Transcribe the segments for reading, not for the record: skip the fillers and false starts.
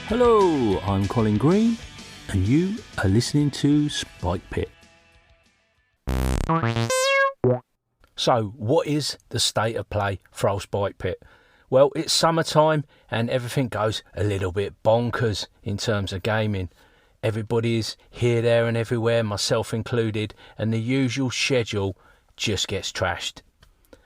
Hello, I'm Colin Green, and you are listening to Spike Pit. So, what is the state of play for old Spike Pit? Well, it's summertime and everything goes a little bit bonkers in terms of gaming. Everybody's here, there and everywhere, myself included, and the usual schedule just gets trashed.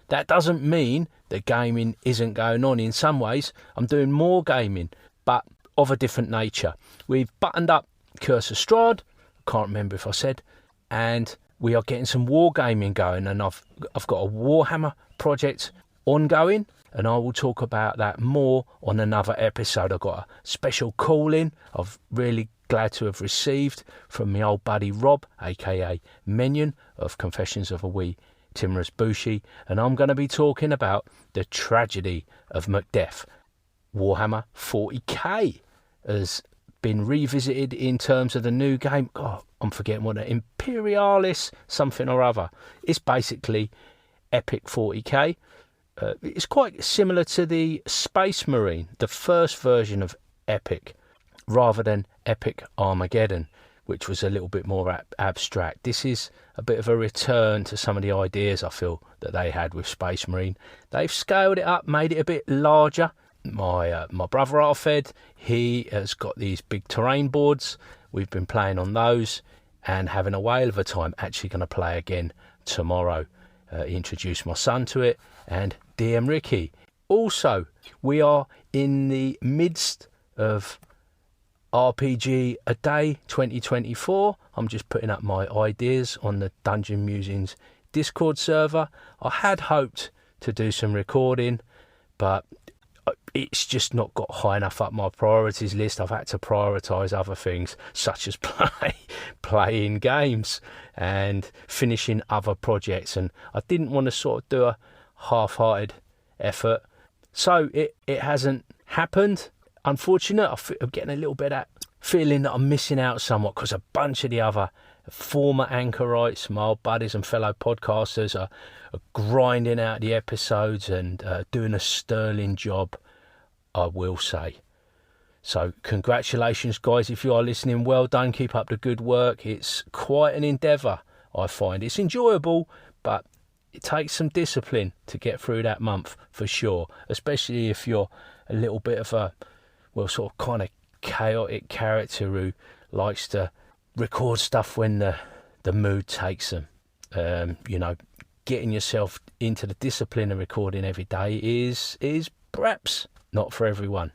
That doesn't mean that gaming isn't going on. In some ways, I'm doing more gaming, but of a different nature. We've buttoned up Curse of Strahd, I can't remember if I said, and we are getting some wargaming going, and I've got a Warhammer project ongoing, and I will talk about that more on another episode. I've got a special call-in I've really glad to have received from my old buddy Rob, aka Menion of Confessions of a Wee Timorous Bushi, and I'm going to be talking about the tragedy of Macbeth. Warhammer 40k has been revisited in terms of the new game. God, I'm forgetting what it, Imperialis something or other. It's basically Epic 40k. It's quite similar to the Space Marine, the first version of Epic, rather than Epic Armageddon, which was a little bit more abstract. This is a bit of a return to some of the ideas I feel that they had with Space Marine. They've scaled it up, made it a bit larger. My brother Arfed, he has got these big terrain boards. We've been playing on those and having a whale of a time. Actually going to play again tomorrow. Introduce my son to it and DM Ricky. Also, we are in the midst of RPG a Day 2024. I'm just putting up my ideas on the Dungeon Musings Discord server. I had hoped to do some recording, but it's just not got high enough up my priorities list. I've had to prioritise other things, such as playing games and finishing other projects, and I didn't want to sort of do a half-hearted effort, so it hasn't happened. Unfortunate. I'm getting a little bit of that feeling that I'm missing out somewhat, because a bunch of the other former anchorites, my old buddies and fellow podcasters, are grinding out the episodes and doing a sterling job, I will say. So congratulations, guys, if you are listening. Well done, keep up the good work. It's quite an endeavour, I find. It's enjoyable, but it takes some discipline to get through that month for sure, especially if you're a little bit of a, well, sort of kind of chaotic character who likes to record stuff when the mood takes them. Getting yourself into the discipline of recording every day is perhaps not for everyone.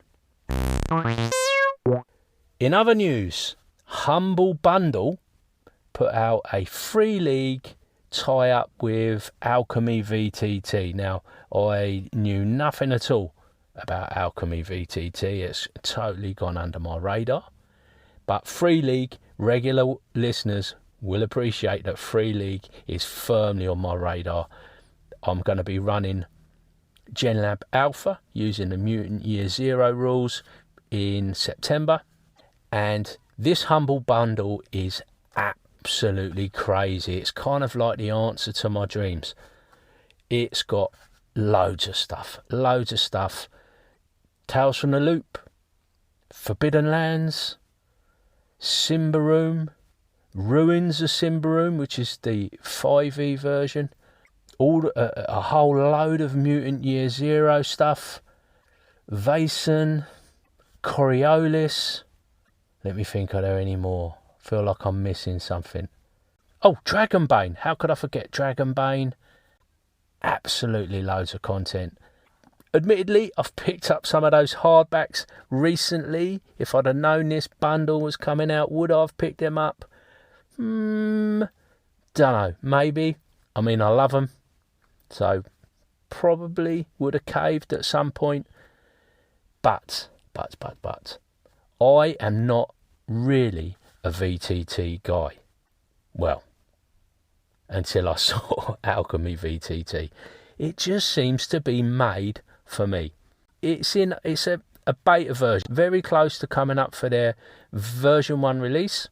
In other news, Humble Bundle put out a free league tie-up with Alchemy VTT. Now, I knew nothing at all about Alchemy VTT. It's totally gone under my radar. But Free League, regular listeners will appreciate that Free League is firmly on my radar. I'm going to be running GenLab Alpha using the Mutant Year Zero rules in September. And this Humble Bundle is absolutely crazy. It's kind of like the answer to my dreams. It's got loads of stuff. Tales from the Loop, Forbidden Lands, Symbaroum, Ruins of Symbaroum, which is the 5e version, a whole load of Mutant Year Zero stuff, Vaesen, Coriolis. Let me think, are there any more? I feel like I'm missing something. Oh, Dragonbane. How could I forget Dragonbane? Absolutely loads of content. Admittedly, I've picked up some of those hardbacks recently. If I'd have known this bundle was coming out, would I have picked them up? Don't know. Maybe. I mean, I love them. So, probably would have caved at some point. But. I am not really a VTT guy. Well, until I saw Alchemy VTT. It just seems to be made for me. It's a beta version, very close to coming up for their version 1 release.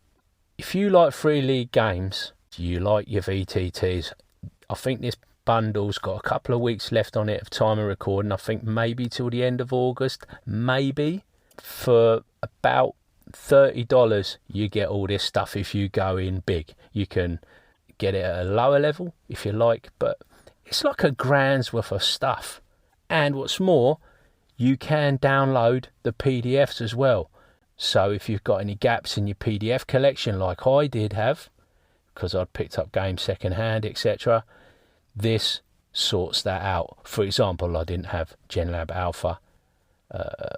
If you like Free League games, you like your VTTs, I think this bundle's got a couple of weeks left on it of time of recording. I think maybe till the end of August, maybe. for about $30 you get all this stuff if you go in big. You can get it at a lower level if you like, but it's like $1,000's worth of stuff. And what's more, you can download the PDFs as well. So if you've got any gaps in your PDF collection, like I did have, because I'd picked up games secondhand, etc., this sorts that out. For example, I didn't have GenLab Alpha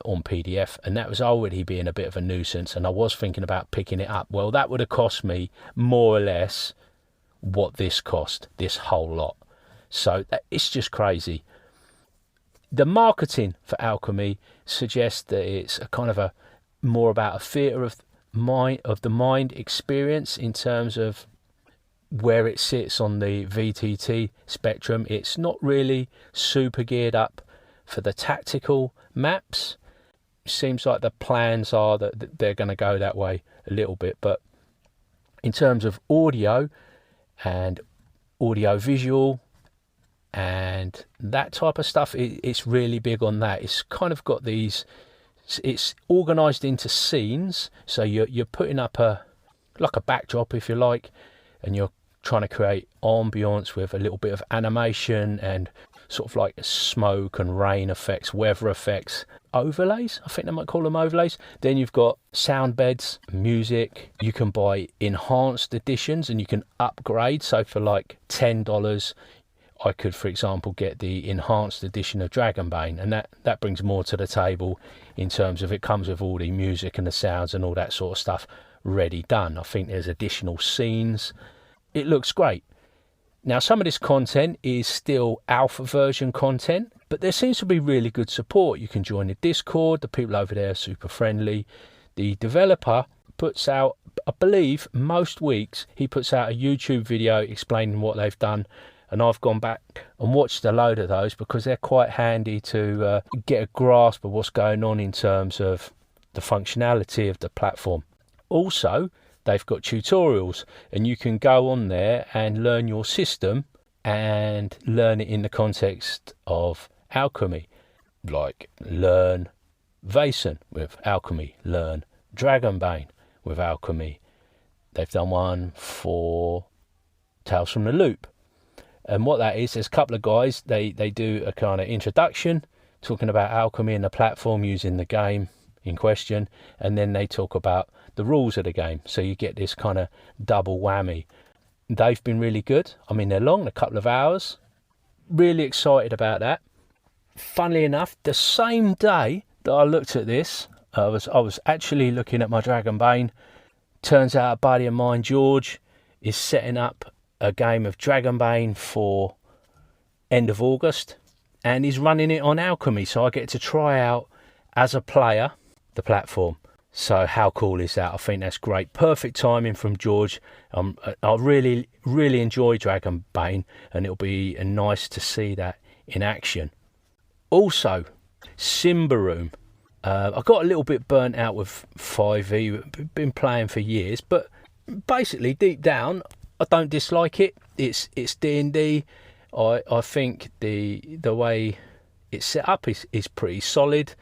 on PDF, and that was already being a bit of a nuisance, and I was thinking about picking it up. Well, that would have cost me more or less what this cost, this whole lot. So it's just crazy. The marketing for Alchemy suggests that it's a kind of a more about a theatre of the mind experience in terms of where it sits on the VTT spectrum. It's not really super geared up for the tactical maps. It seems like the plans are that they're going to go that way a little bit, but in terms of audio and audio visual and that type of stuff, it's really big on that. It's kind of got these, it's organised into scenes, so you're putting up a backdrop, if you like, and you're trying to create ambience with a little bit of animation and sort of like smoke and rain effects, weather effects, overlays, I think they might call them overlays. Then you've got sound beds, music. You can buy enhanced editions and you can upgrade. So for like $10, I could, for example, get the enhanced edition of Dragonbane, and that brings more to the table in terms of it comes with all the music and the sounds and all that sort of stuff ready done. I think there's additional scenes. It looks great. Now, some of this content is still alpha version content, but there seems to be really good support. You can join the Discord. The people over there are super friendly. The developer puts out, I believe, most weeks, he puts out a YouTube video explaining what they've done. And I've gone back and watched a load of those because they're quite handy to get a grasp of what's going on in terms of the functionality of the platform. Also, they've got tutorials, and you can go on there and learn your system and learn it in the context of Alchemy. Like learn Vaesen with Alchemy, learn Dragonbane with Alchemy. They've done one for Tales from the Loop. And what that is, there's a couple of guys, they do a kind of introduction talking about Alchemy and the platform using the game in question, and then they talk about the rules of the game. So you get this kind of double whammy. They've been really good. I mean, they're long, a couple of hours. Really excited about that. Funnily enough, the same day that I looked at this, I was actually looking at my Dragonbane. Turns out a buddy of mine, George, is setting up a game of Dragonbane for end of August, and he's running it on Alchemy, so I get to try out as a player the platform. So how cool is that? I think that's great. Perfect timing from George. I really enjoy Dragonbane, and it'll be nice to see that in action. Also, Symbaroum. I got a little bit burnt out with 5e. Been playing for years, but basically deep down, I don't dislike it. It's D&D. I think the way it's set up is pretty solid.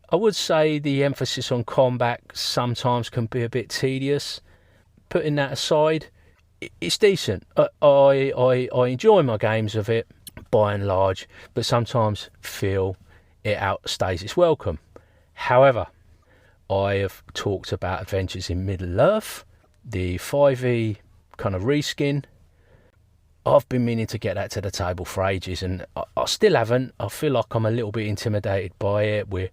I would say the emphasis on combat sometimes can be a bit tedious. Putting that aside, it's decent. I enjoy my games of it by and large, but sometimes feel it outstays its welcome. However, I have talked about Adventures in Middle-earth, the 5e kind of reskin. I've been meaning to get that to the table for ages, and I still haven't. I feel like I'm a little bit intimidated by it.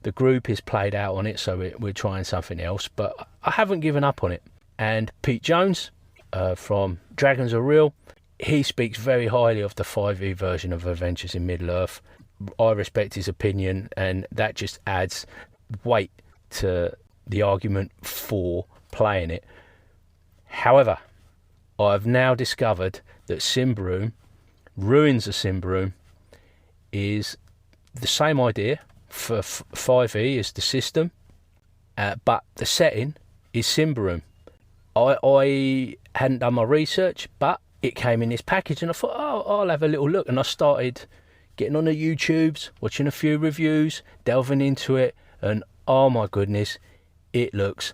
The group is played out on it, so we're trying something else, but I haven't given up on it. And Pete Jones from Dragons Are Real, he speaks very highly of the 5e version of Adventures in Middle-earth. I respect his opinion, and that just adds weight to the argument for playing it. However, I've now discovered that Symbaroum, Ruins of Symbaroum, is the same idea for 5e as the system, but the setting is Symbaroum. I hadn't done my research, but it came in this package, and I thought, I'll have a little look. And I started getting on the YouTubes, watching a few reviews, delving into it, and oh my goodness, it looks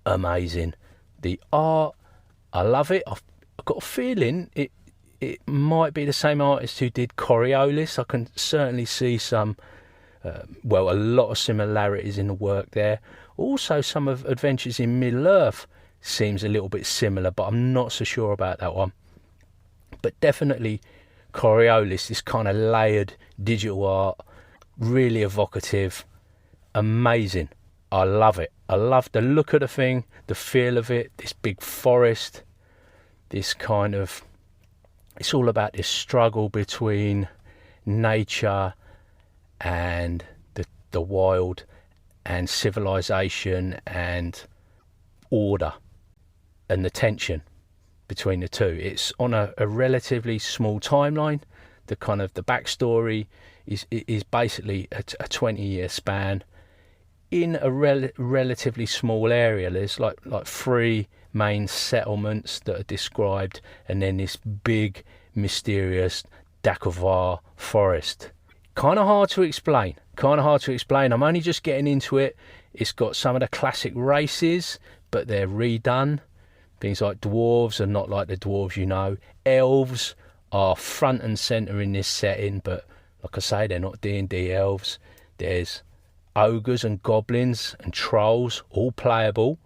amazing. The art, I love it. I've got a feeling it might be the same artist who did Coriolis. I can certainly see some, a lot of similarities in the work there. Also, some of Adventures in Middle-earth seems a little bit similar, but I'm not so sure about that one. But definitely Coriolis, this kind of layered digital art, really evocative, amazing. I love it. I love the look of the thing, the feel of it, this big forest, this kind of, it's all about this struggle between nature and the wild, and civilization and order, and the tension between the two. It's on a relatively small timeline. The kind of the backstory is basically a 20-year span in a relatively small area. There's like 3 main settlements that are described, and then this big mysterious Dakovar forest. Kind of hard to explain. I'm only just getting into it. It's got some of the classic races, but they're redone. Things like dwarves are not like the dwarves you know. Elves are front and centre in this setting, but like I say, they're not D&D elves. There's ogres and goblins and trolls, all playable.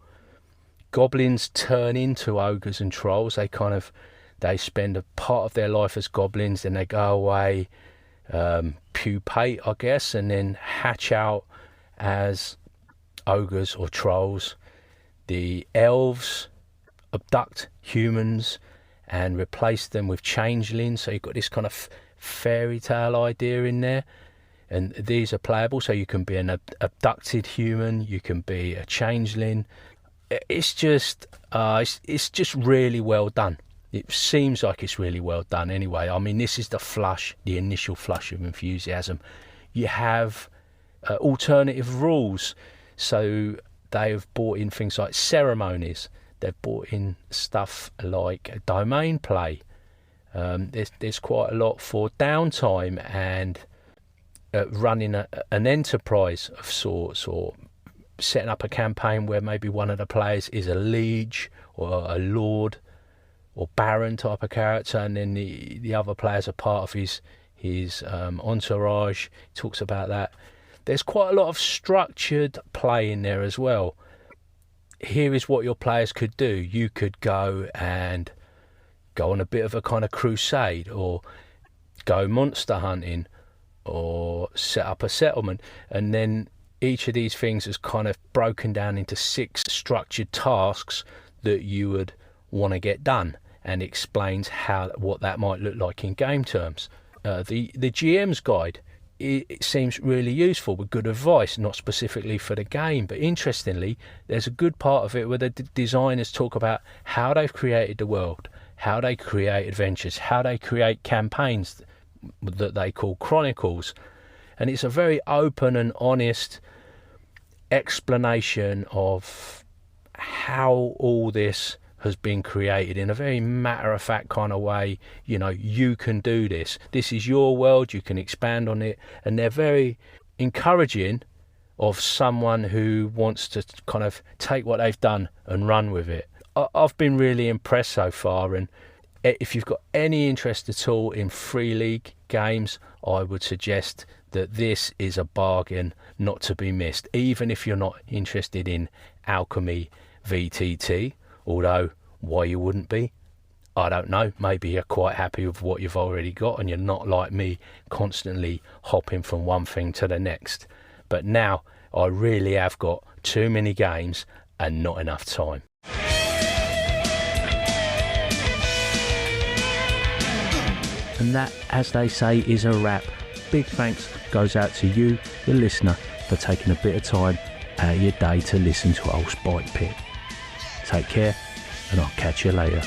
Goblins turn into ogres and trolls. They spend a part of their life as goblins, then they go away, pupate, I guess, and then hatch out as ogres or trolls. The elves abduct humans and replace them with changelings, so you've got this kind of fairy tale idea in there, and these are playable, so you can be an abducted human, you can be a changeling. It's just really well done. It seems like it's really well done anyway. I mean, this is the initial flush of enthusiasm. You have alternative rules, so they have brought in things like ceremonies. They've brought in stuff like domain play. There's quite a lot for downtime and running an enterprise of sorts, or setting up a campaign where maybe one of the players is a liege or a lord or baron type of character, and then the other players are part of his entourage. He talks about that. There's quite a lot of structured play in there as well. Here is what your players could do. You could go on a bit of a kind of crusade, or go monster hunting, or set up a settlement, and then each of these things is kind of broken down into 6 structured tasks that you would want to get done, and explains what that might look like in game terms. The GM's guide, it seems really useful with good advice, not specifically for the game, but interestingly, there's a good part of it where the designers talk about how they've created the world, how they create adventures, how they create campaigns that they call chronicles. And it's a very open and honest explanation of how all this has been created in a very matter-of-fact kind of way. You know, you can do this. This is your world. You can expand on it. And they're very encouraging of someone who wants to kind of take what they've done and run with it. I've been really impressed so far. And if you've got any interest at all in Free League games, I would suggest that this is a bargain not to be missed, even if you're not interested in Alchemy VTT. Although, why you wouldn't be, I don't know. Maybe you're quite happy with what you've already got and you're not like me, constantly hopping from one thing to the next. But now I really have got too many games and not enough time. And that, as they say, is a wrap. Big thanks goes out to you, the listener, for taking a bit of time out of your day to listen to old Spike Pit. Take care, and I'll catch you later.